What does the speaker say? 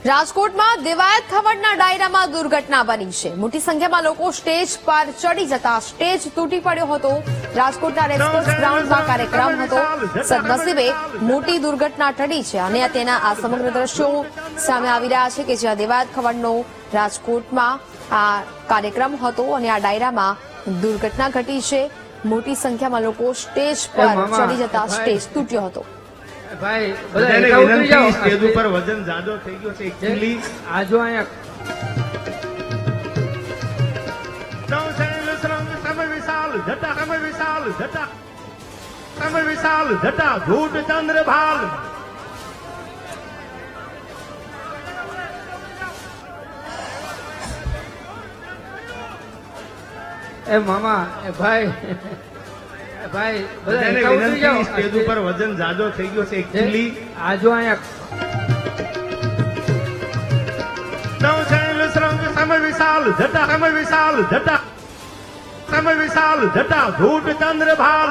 રાજકોટમાં દેવાયત ખવડના ડાયરામાં દુર્ઘટના બની છે। મોટી સંખ્યામાં લોકો સ્ટેજ પર ચડી જતા સ્ટેજ તૂટી પડ્યો હતો। રાજકોટના રેસકોર્સ ગ્રાઉન્ડમાં કાર્યક્રમ હતો। સદનસીબે મોટી દુર્ઘટના ટળી છે અને તેના આ સમગ્ર દ્રશ્યો સામે આવી રહ્યા છે કે જ્યાં દેવાયત ખવડનો રાજકોટમાં આ કાર્યક્રમ હતો અને આ ડાયરામાં દુર્ઘટના ઘટી છે। મોટી સંખ્યામાં લોકો સ્ટેજ પર ચડી જતા સ્ટેજ તૂટ્યો હતો। ભાઈ બધા ઉતરી જાઓ। સ્ટેજ ઉપર વજન જાજો થઈ ગયો છે એકચ્યુઅલી આજો અહીંયા સમય વિશાલ જટા ધૂટ ચંદ્ર ભાલ એ મામા એ ભાઈ ભાઈ બધા ઉતરી જાઓ। સ્ટેજ ઉપર વજન જાજો થઈ ગયો છે એકચ્યુઅલી આજો અહીંયા સમય વિશાલ જટા ધૂટ ચંદ્ર ભાલ